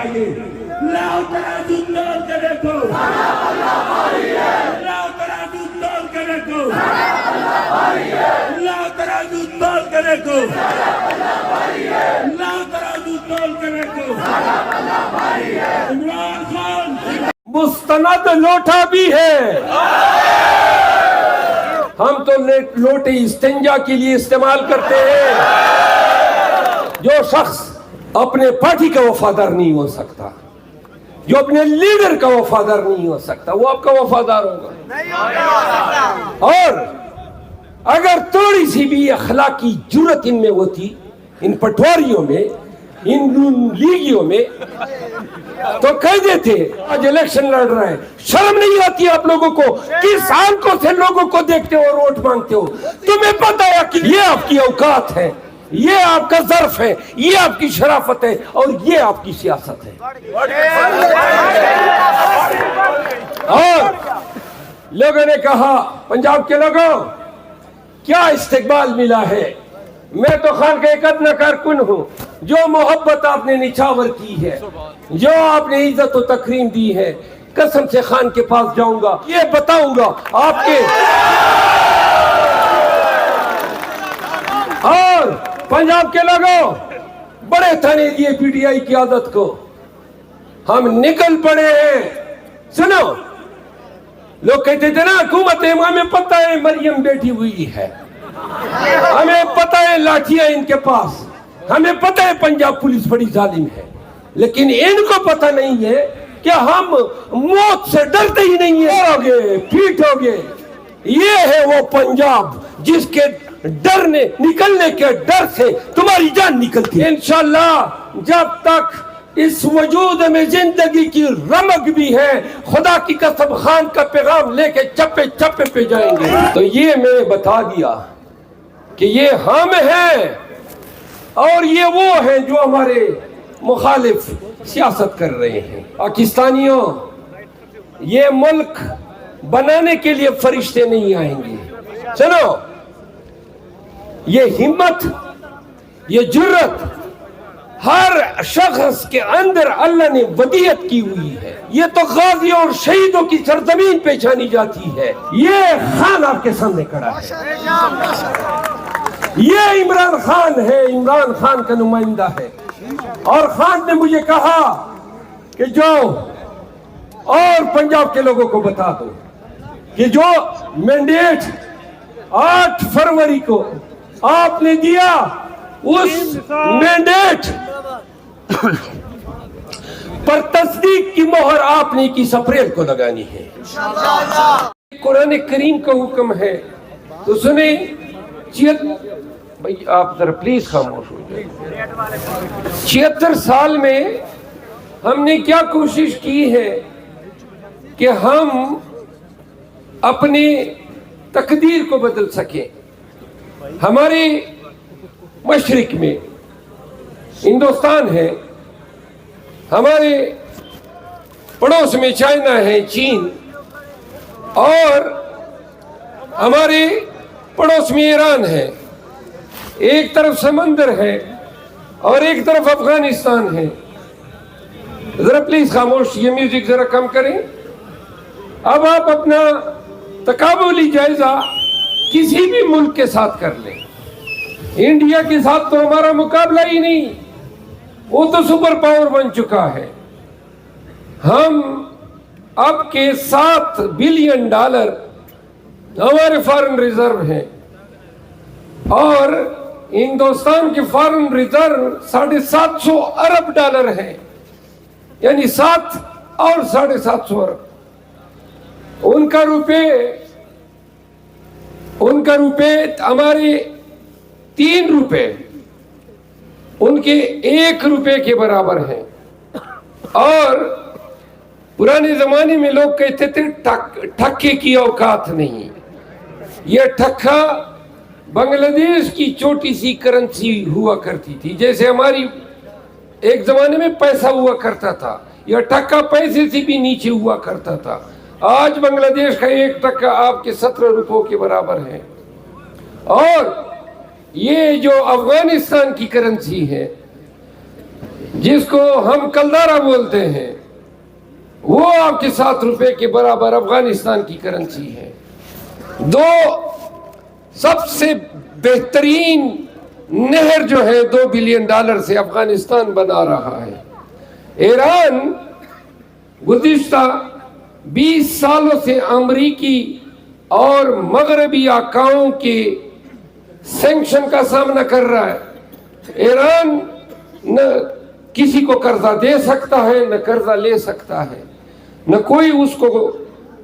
چاہیے. لاؤ ترازو تول کے دیکھو, لاؤ ترازو تول کے دیکھو, لاؤ ترازو تول کے دیکھو, لاؤ ترازو تول کے دیکھو. عمران خان مستند لوٹا بھی ہے. ہم تو لوٹے استنجا کے لیے استعمال کرتے ہیں. جو شخص اپنے پارٹی کا وفادار نہیں ہو سکتا, جو اپنے لیڈر کا وفادار نہیں ہو سکتا, وہ آپ کا وفادار ہوگا. اور اگر تھوڑی سی بھی اخلاقی جرت ان میں ہوتی, ان پٹواریوں میں, ان لیگیوں میں, تو کہہ دیتے آج الیکشن لڑ رہا ہے. شرم نہیں آتی آپ لوگوں کو؟ کس آنکھوں سے لوگوں کو دیکھتے ہو اور ووٹ مانگتے ہو؟ تمہیں پتہ ہے کہ یہ آپ کی اوقات ہے, یہ آپ کا ظرف ہے, یہ آپ کی شرافت ہے, اور یہ آپ کی سیاست ہے. اور لوگوں نے کہا, پنجاب کے لوگوں کیا استقبال ملا ہے. میں تو خان کا ایک ادنا کارکن ہوں. جو محبت آپ نے نچھاور کی ہے, جو آپ نے عزت و تکریم دی ہے, قسم سے خان کے پاس جاؤں گا, یہ بتاؤں گا آپ کے. اور پنجاب کے لوگوں بڑے تھانے دیے پی ٹی آئی کی عادت کو. ہم نکل پڑے ہیں. سنو, لوگ کہتے تھے نا حکومت ہے, ہمیں پتہ ہے مریم بیٹھی ہوئی ہے, ہمیں پتہ ہے لاٹھیاں ان کے پاس, ہمیں پتہ ہے پنجاب پولیس بڑی ظالم ہے, لیکن ان کو پتہ نہیں ہے کہ ہم موت سے ڈرتے ہی نہیں ہیں. پیٹو گے. یہ ہے وہ پنجاب جس کے ڈرنے نکلنے کے ڈر سے تمہاری جان نکلتی ہے. انشاءاللہ جب تک اس وجود میں زندگی کی رمق بھی ہے, خدا کی قسم خان کا پیغام لے کے چپے چپے پہ جائیں گے. تو یہ میں بتا دیا کہ یہ ہم ہیں اور یہ وہ ہیں جو ہمارے مخالف سیاست کر رہے ہیں. پاکستانیوں, یہ ملک بنانے کے لیے فرشتے نہیں آئیں گے. سنو, یہ ہمت, یہ جرت ہر شخص کے اندر اللہ نے ودیعت کی ہوئی ہے. یہ تو غازیوں اور شہیدوں کی سرزمین پہ جانی جاتی ہے. یہ خان آپ کے سامنے کھڑا ہے, یہ عمران خان ہے, عمران خان کا نمائندہ ہے. اور خان نے مجھے کہا کہ جاؤ اور پنجاب کے لوگوں کو بتا دو کہ جو مینڈیٹ 8 فروری کو آپ نے دیا, اس مینڈیٹ پر تصدیق کی مہر آپ نے 21 اپریل کو لگانی ہے. قرآن کریم کا حکم ہے. تو سنیں, بھائی آپ ذرا پلیز خاموش ہو جائیں. 76 سال میں ہم نے کیا کوشش کی ہے کہ ہم اپنی تقدیر کو بدل سکیں. ہمارے مشرق میں ہندوستان ہے, ہمارے پڑوس میں چائنا ہے, چین, اور ہمارے پڑوس میں ایران ہے. ایک طرف سمندر ہے اور ایک طرف افغانستان ہے. ذرا پلیز خاموش, یہ میوزک ذرا کم کریں. اب آپ اپنا تقابلی جائزہ کسی بھی ملک کے ساتھ کر لیں. انڈیا کے ساتھ تو ہمارا مقابلہ ہی نہیں, وہ تو سپر پاور بن چکا ہے. ہم اب کے $7 بلین ہمارے فارن ریزرو ہیں, اور ہندوستان کے فارن ریزرو $750 ارب ہیں, یعنی 7 اور 750 ارب. ان کا روپے ہمارے 3 روپے ان کے 1 روپے کے برابر ہیں. اور پرانے زمانے میں لوگ کہتے تھے ٹھکے کی اوقات نہیں. یہ ٹھکا بنگلہ دیش کی چھوٹی سی کرنسی ہوا کرتی تھی, جیسے ہماری ایک زمانے میں پیسہ ہوا کرتا تھا. یہ ٹھکا پیسے سے بھی نیچے ہوا کرتا تھا. آج بنگلہ دیش کا 1 ٹکا آپ کے 17 روپوں کے برابر ہے. اور یہ جو افغانستان کی کرنسی ہے, جس کو ہم کلدارا بولتے ہیں، وہ آپ کے 7 روپے کے برابر افغانستان کی کرنسی ہے۔ 2 سب سے بہترین نہر جو ہے $2 بلین سے افغانستان بنا رہا ہے۔ ایران گزشتہ 20 سالوں سے امریکی اور مغربی آقاؤں کے سینکشن کا سامنا کر رہا ہے۔ ایران نہ کسی کو قرضہ دے سکتا ہے، نہ قرضہ لے سکتا ہے، نہ کوئی اس کو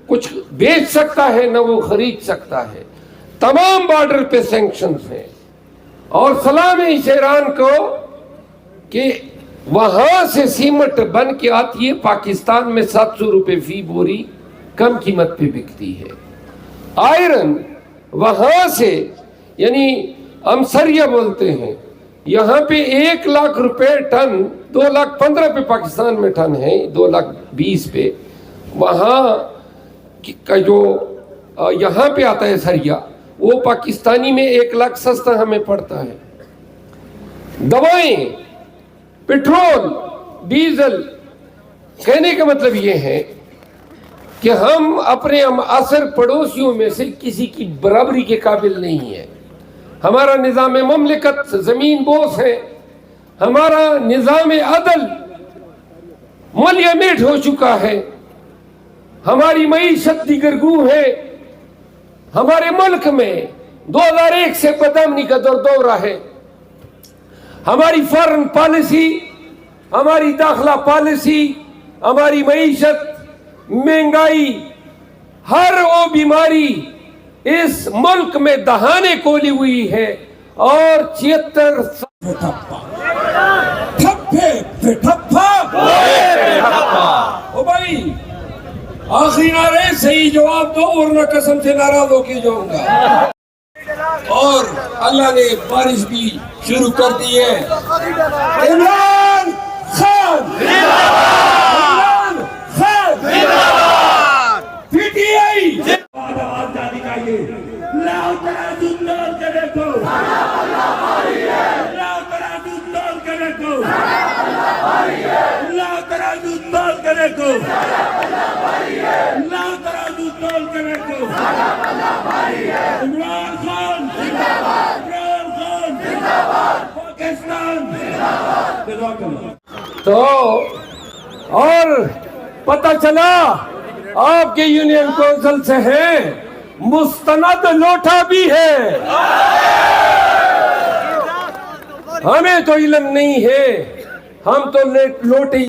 کچھ بیچ سکتا ہے، نہ وہ خرید سکتا ہے۔ تمام بارڈر پہ سینکشنز ہیں، اور سلام ہے اس ایران کو کہ وہاں سے سیمنٹ بن کے آتی ہے، پاکستان میں 700 روپے فی بوری کم قیمت پہ بکتی ہے۔ آئرن وہاں سے، یعنی ہم سریا بولتے ہیں، یہاں پہ 1 لاکھ روپے ٹن، 2,15,000 پہ پاکستان میں ٹن ہے، 2,20,000 پہ وہاں کا جو یہاں پہ آتا ہے سریا، وہ پاکستانی میں 1 لاکھ سستا ہمیں پڑتا ہے۔ دوائیں، پیٹرول، ڈیزل، کہنے کا مطلب یہ ہے کہ ہم اپنے معاصر پڑوسیوں میں سے کسی کی برابری کے قابل نہیں ہیں۔ ہمارا نظام مملکت زمین بوس ہے، ہمارا نظام عدل ملیہ میٹ ہو چکا ہے، ہماری معیشت دیگرگو ہے۔ ہمارے ملک میں 2001 سے بدامنی کا دورہ ہے۔ ہماری فارن پالیسی، ہماری داخلہ پالیسی، ہماری معیشت، مہنگائی، ہر وہ بیماری اس ملک میں دہانے کھولی ہوئی ہے، اور 76 او بھائی آخری نعرے صحیح جواب دو ورنہ قسم سے ناراض ہو کے جاؤں گا۔ اور اللہ نے بارش بھی شروع کر دی ہے۔ Imran Khan Imran Khan P T I آواز جاری کائیے، لاؤ تراجم دور کرے کو، لاؤ تراجم دور کرے کو، لاؤ تراجم دور کرے کو، لاؤ تراجم دور کرے کو۔ عمران خان عمران خان پاکستان زندہ باد۔ تو اور پتہ چلا آپ کے یونین کونسل سے ہے، مستند لوٹا بھی ہے۔ ہمیں تو علم نہیں ہے، ہم تو لوٹے